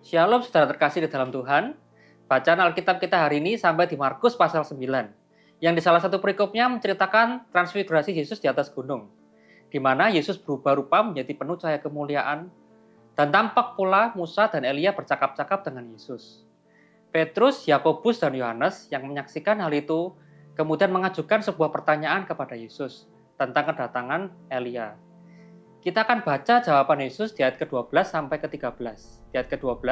Shalom saudara terkasih di dalam Tuhan. Bacaan Alkitab kita hari ini sampai di Markus pasal 9, yang di salah satu perikopnya menceritakan transfigurasi Yesus di atas gunung, di mana Yesus berubah rupa menjadi penuh cahaya kemuliaan, dan tampak pula Musa dan Elia bercakap-cakap dengan Yesus. Petrus, Yakobus, dan Yohanes yang menyaksikan hal itu kemudian mengajukan sebuah pertanyaan kepada Yesus tentang kedatangan Elia. Kita akan baca jawaban Yesus di ayat ke-12 sampai ke-13. Di ayat ke-12,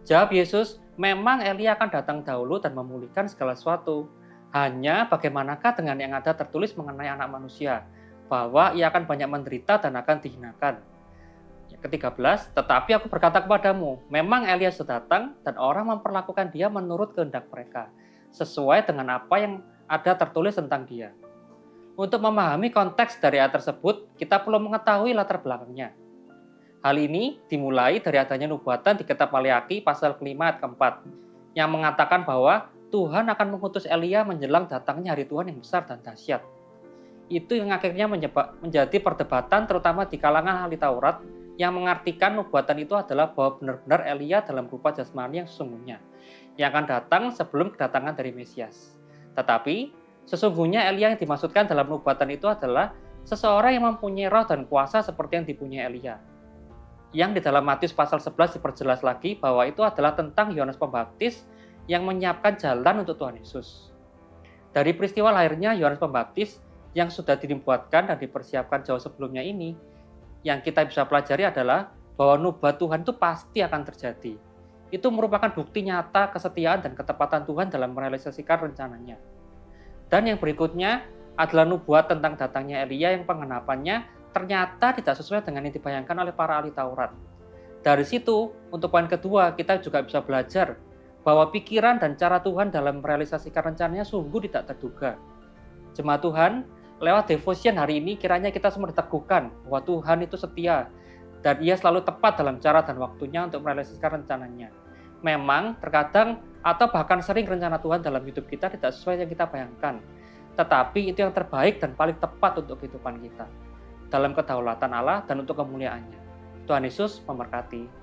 jawab Yesus, memang Elia akan datang dahulu dan memulihkan segala sesuatu. Hanya bagaimanakah dengan yang ada tertulis mengenai anak manusia, bahwa ia akan banyak menderita dan akan dihinakan. Ke-13, tetapi aku berkata kepadamu, memang Elia sudah datang dan orang memperlakukan dia menurut kehendak mereka, sesuai dengan apa yang ada tertulis tentang dia. Untuk memahami konteks dari ayat tersebut, kita perlu mengetahui latar belakangnya. Hal ini dimulai dari adanya nubuatan di kitab Maleakhi pasal ke-5 ayat ke-4, yang mengatakan bahwa Tuhan akan mengutus Elia menjelang datangnya hari Tuhan yang besar dan dahsyat. Itu yang akhirnya menjadi perdebatan terutama di kalangan ahli Taurat yang mengartikan nubuatan itu adalah bahwa benar-benar Elia dalam rupa jasmani yang sesungguhnya, yang akan datang sebelum kedatangan dari Mesias. Tetapi sesungguhnya Elia yang dimaksudkan dalam nubuatan itu adalah seseorang yang mempunyai roh dan kuasa seperti yang dipunyai Elia. Yang di dalam Matius pasal 11 diperjelas lagi bahwa itu adalah tentang Yohanes Pembaptis yang menyiapkan jalan untuk Tuhan Yesus. Dari peristiwa lahirnya Yohanes Pembaptis yang sudah dibuatkan dan dipersiapkan jauh sebelumnya ini, yang kita bisa pelajari adalah bahwa nubuat Tuhan itu pasti akan terjadi. Itu merupakan bukti nyata kesetiaan dan ketepatan Tuhan dalam merealisasikan rencananya. Dan yang berikutnya adalah nubuat tentang datangnya Elia yang pengenapannya ternyata tidak sesuai dengan yang dibayangkan oleh para ahli Taurat. Dari situ, untuk poin kedua, kita juga bisa belajar bahwa pikiran dan cara Tuhan dalam merealisasikan rencananya sungguh tidak terduga. Jemaat Tuhan, lewat devotion hari ini kiranya kita semua diteguhkan bahwa Tuhan itu setia dan Ia selalu tepat dalam cara dan waktunya untuk merealisasikan rencananya. Memang terkadang atau bahkan sering rencana Tuhan dalam hidup kita tidak sesuai yang kita bayangkan. Tetapi itu yang terbaik dan paling tepat untuk kehidupan kita. Dalam kedaulatan Allah dan untuk kemuliaannya. Tuhan Yesus memberkati.